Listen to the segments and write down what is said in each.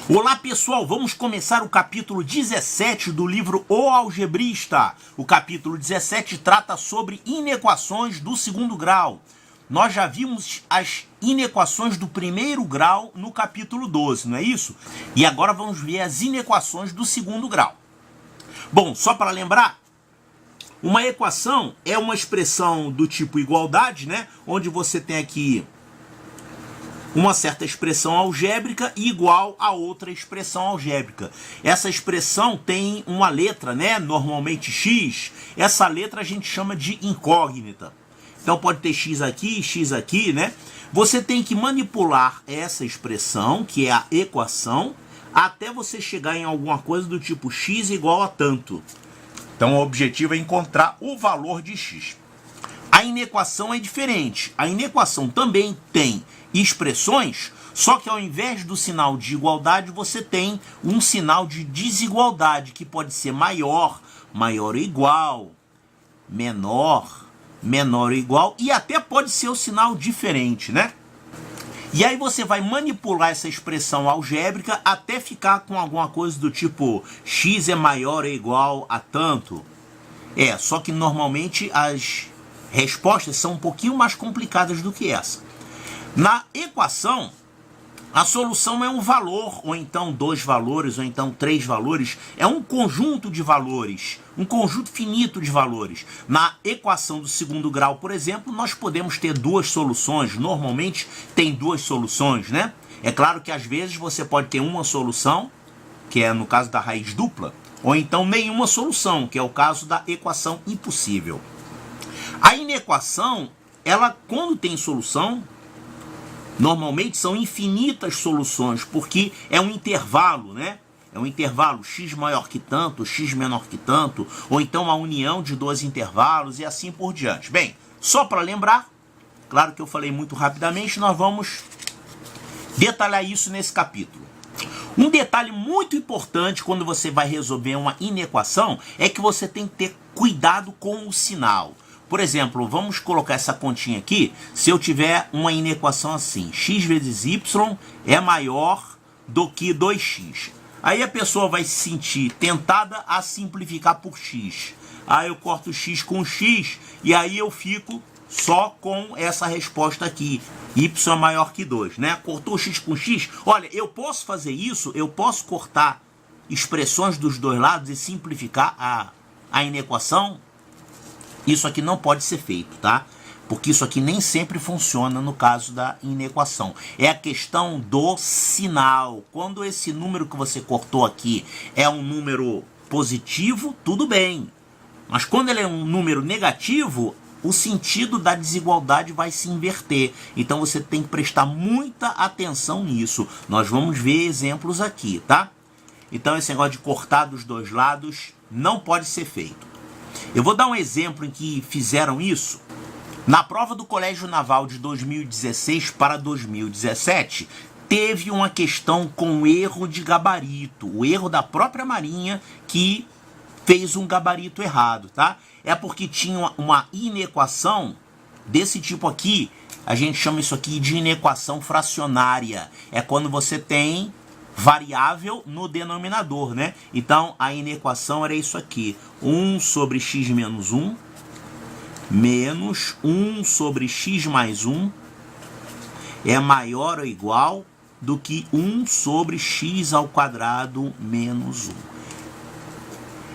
Olá pessoal, vamos começar o capítulo 17 do livro O Algebrista. O capítulo 17 trata sobre inequações do segundo grau. Nós já vimos as inequações do primeiro grau no capítulo 12, não é isso? E agora vamos ver as inequações do segundo grau. Bom, só para lembrar, uma equação é uma expressão do tipo igualdade, né? Onde você tem aqui uma certa expressão algébrica igual a outra expressão algébrica. Essa expressão tem uma letra, né? Normalmente x. Essa letra a gente chama de incógnita. Então pode ter x aqui, né? Você tem que manipular essa expressão, que é a equação, até você chegar em alguma coisa do tipo x igual a tanto. Então o objetivo é encontrar o valor de x. A inequação é diferente. A inequação também tem expressões, só que ao invés do sinal de igualdade, você tem um sinal de desigualdade, que pode ser maior, maior ou igual, menor, menor ou igual, e até pode ser o sinal diferente, né? E aí você vai manipular essa expressão algébrica até ficar com alguma coisa do tipo x é maior ou igual a tanto. Só que normalmente as respostas são um pouquinho mais complicadas do que essa. Na equação, a solução é um valor, ou então dois valores, ou então três valores. É um conjunto de valores, um conjunto finito de valores. Na equação do segundo grau, por exemplo, nós podemos ter duas soluções. Normalmente tem duas soluções, né? É claro que às vezes você pode ter uma solução, que é no caso da raiz dupla, ou então nenhuma solução, que é o caso da equação impossível. A inequação, ela quando tem solução, normalmente são infinitas soluções, porque é um intervalo, né? É um intervalo x maior que tanto, x menor que tanto, ou então a união de dois intervalos e assim por diante. Bem, só para lembrar, claro que eu falei muito rapidamente, nós vamos detalhar isso nesse capítulo. Um detalhe muito importante quando você vai resolver uma inequação é que você tem que ter cuidado com o sinal. Por exemplo, vamos colocar essa continha aqui. Se eu tiver uma inequação assim, x vezes y é maior do que 2x. Aí a pessoa vai se sentir tentada a simplificar por x. Aí eu corto x com x e aí eu fico só com essa resposta aqui. Y é maior que 2, né? Cortou x com x. Olha, eu posso fazer isso, eu posso cortar expressões dos dois lados e simplificar a inequação. Isso aqui não pode ser feito, tá? Porque isso aqui nem sempre funciona no caso da inequação. É a questão do sinal. Quando esse número que você cortou aqui é um número positivo, tudo bem. Mas quando ele é um número negativo, o sentido da desigualdade vai se inverter. Então você tem que prestar muita atenção nisso. Nós vamos ver exemplos aqui, tá? Então esse negócio de cortar dos dois lados não pode ser feito. Eu vou dar um exemplo em que fizeram isso. Na prova do Colégio Naval de 2016 para 2017, teve uma questão com erro de gabarito. O erro da própria Marinha que fez um gabarito errado, tá? É porque tinha uma inequação desse tipo aqui. A gente chama isso aqui de inequação fracionária. É quando você tem variável no denominador, né? Então, a inequação era isso aqui. 1 sobre x menos 1 menos 1 sobre x mais 1 é maior ou igual do que 1 sobre x ao quadrado menos 1.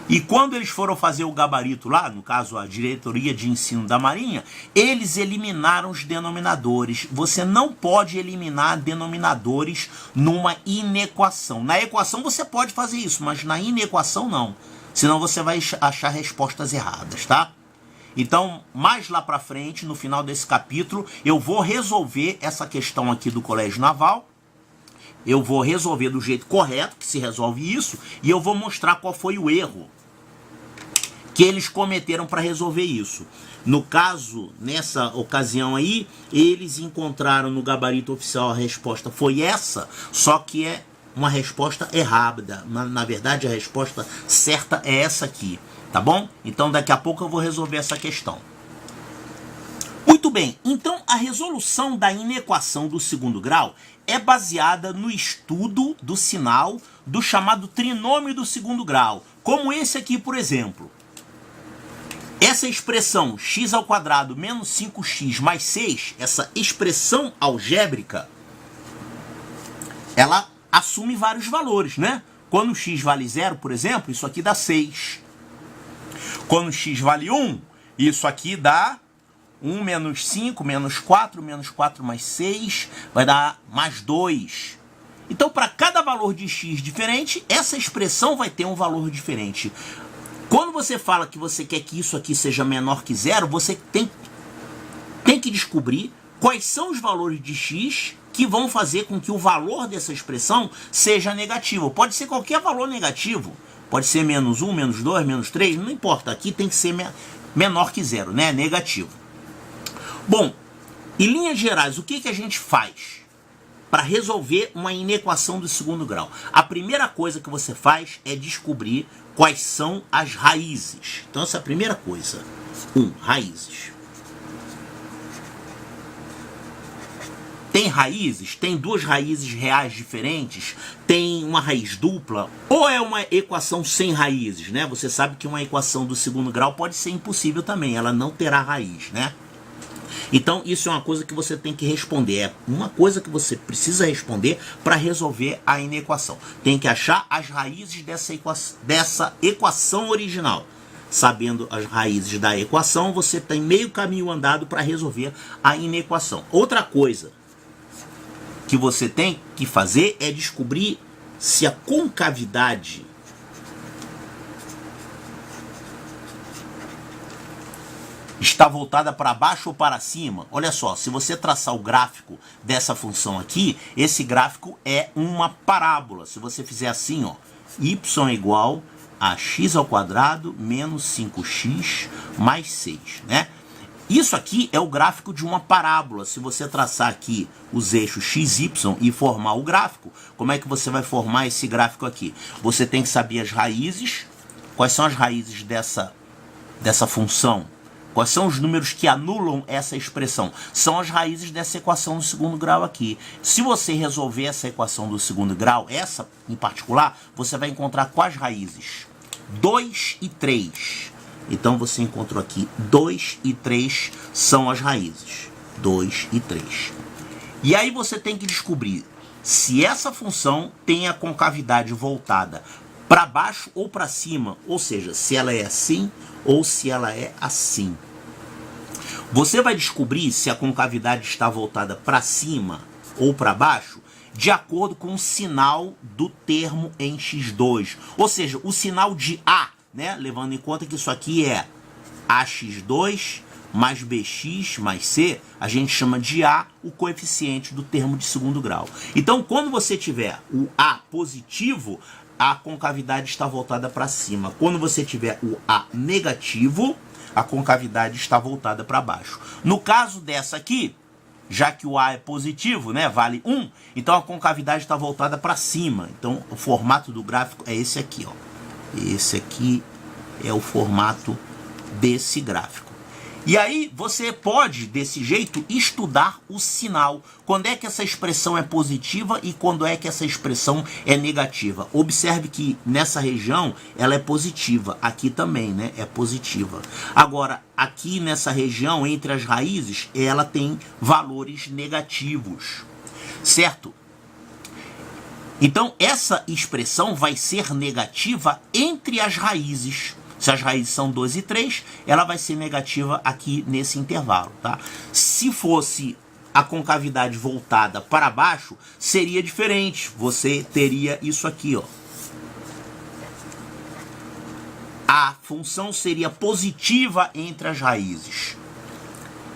E quando eles foram fazer o gabarito lá, no caso a diretoria de ensino da Marinha, eles eliminaram os denominadores. Você não pode eliminar denominadores numa inequação. Na equação você pode fazer isso, mas na inequação não. Senão você vai achar respostas erradas, tá? Então, mais lá pra frente, no final desse capítulo, eu vou resolver essa questão aqui do Colégio Naval. Eu vou resolver do jeito correto que se resolve isso e eu vou mostrar qual foi o erro que eles cometeram para resolver isso. No caso, nessa ocasião aí, eles encontraram no gabarito oficial a resposta foi essa, só que é uma resposta errada. Na verdade, a resposta certa é essa aqui, tá bom? Então, daqui a pouco eu vou resolver essa questão. Muito bem, então a resolução da inequação do segundo grau é baseada no estudo do sinal do chamado trinômio do segundo grau, como esse aqui, por exemplo. Essa expressão x² menos 5x mais 6, essa expressão algébrica, ela assume vários valores, né? Quando x vale 0, por exemplo, isso aqui dá 6. Quando x vale 1, isso aqui dá 1 menos 5, menos 4 mais 6, vai dar mais 2. Então, para cada valor de x diferente, essa expressão vai ter um valor diferente. Quando você fala que você quer que isso aqui seja menor que 0, você tem que descobrir quais são os valores de x que vão fazer com que o valor dessa expressão seja negativo. Pode ser qualquer valor negativo. Pode ser menos 1, menos 2, menos 3, não importa. Aqui tem que ser menor que 0, né? Negativo. Bom, em linhas gerais, o que a gente faz para resolver uma inequação do segundo grau? A primeira coisa que você faz é descobrir quais são as raízes. Então, essa é a primeira coisa. Raízes. Tem raízes? Tem duas raízes reais diferentes? Tem uma raiz dupla? Ou é uma equação sem raízes, né? Você sabe que uma equação do segundo grau pode ser impossível também. Ela não terá raiz, né? Então, isso é uma coisa que você tem que responder. É uma coisa que você precisa responder para resolver a inequação. Tem que achar as raízes dessa equação original. Sabendo as raízes da equação, você tem meio caminho andado para resolver a inequação. Outra coisa que você tem que fazer é descobrir se a concavidade está voltada para baixo ou para cima. Olha só, se você traçar o gráfico dessa função aqui, esse gráfico é uma parábola. Se você fizer assim, ó, y igual a x² menos 5x mais 6, né? Isso aqui é o gráfico de uma parábola. Se você traçar aqui os eixos x, y e formar o gráfico, como é que você vai formar esse gráfico aqui? Você tem que saber as raízes. Quais são as raízes dessa função? Quais são os números que anulam essa expressão? São as raízes dessa equação do segundo grau aqui. Se você resolver essa equação do segundo grau, essa em particular, você vai encontrar quais raízes? 2 e 3. Então você encontrou aqui 2 e 3 são as raízes. 2 e 3. E aí você tem que descobrir se essa função tem a concavidade voltada para baixo ou para cima, ou seja, se ela é assim ou se ela é assim. Você vai descobrir se a concavidade está voltada para cima ou para baixo de acordo com o sinal do termo em x2, ou seja, o sinal de A, né? Levando em conta que isso aqui é ax2 mais bx mais c, a gente chama de A o coeficiente do termo de segundo grau. Então, quando você tiver o A positivo, a concavidade está voltada para cima. Quando você tiver o A negativo, a concavidade está voltada para baixo. No caso dessa aqui, já que o A é positivo, né, vale 1, então a concavidade está voltada para cima. Então, o formato do gráfico é esse aqui, ó. Esse aqui é o formato desse gráfico. E aí você pode, desse jeito, estudar o sinal. Quando é que essa expressão é positiva e quando é que essa expressão é negativa. Observe que nessa região ela é positiva. Aqui também, né? É positiva. Agora, aqui nessa região, entre as raízes, ela tem valores negativos. Certo? Então, essa expressão vai ser negativa entre as raízes. Se as raízes são 2 e 3, ela vai ser negativa aqui nesse intervalo, tá? Se fosse a concavidade voltada para baixo, seria diferente. Você teria isso aqui, ó. A função seria positiva entre as raízes.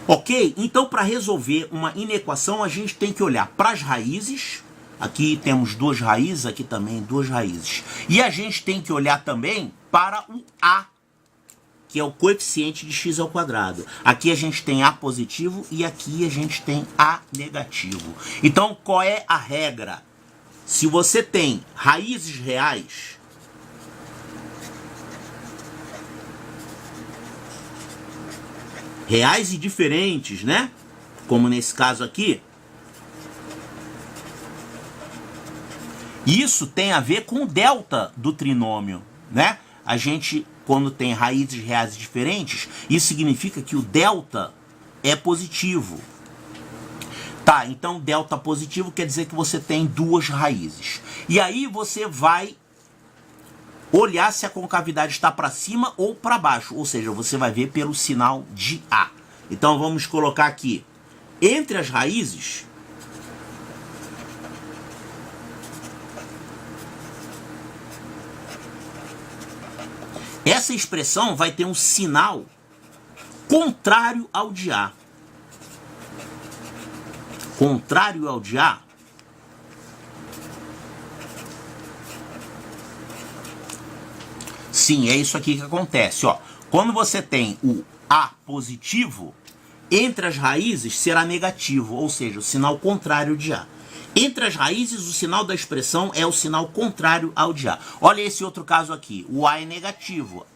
Ok? Então, para resolver uma inequação, a gente tem que olhar para as raízes. Aqui temos duas raízes, aqui também duas raízes. E a gente tem que olhar também para o A, que é o coeficiente de x². Aqui a gente tem A positivo e aqui a gente tem A negativo. Então, qual é a regra? Se você tem raízes reais, reais e diferentes, né? Como nesse caso aqui. Isso tem a ver com o delta do trinômio, né? A gente, quando tem raízes reais diferentes, isso significa que o delta é positivo. Tá, então delta positivo quer dizer que você tem duas raízes. E aí você vai olhar se a concavidade está para cima ou para baixo, ou seja, você vai ver pelo sinal de A. Então vamos colocar aqui, entre as raízes, essa expressão vai ter um sinal contrário ao de A. Contrário ao de A, sim, é isso aqui que acontece, ó. Quando você tem o A positivo, entre as raízes será negativo, ou seja, o sinal contrário de A. Entre as raízes, o sinal da expressão é o sinal contrário ao de A. Olha esse outro caso aqui, o A é negativo,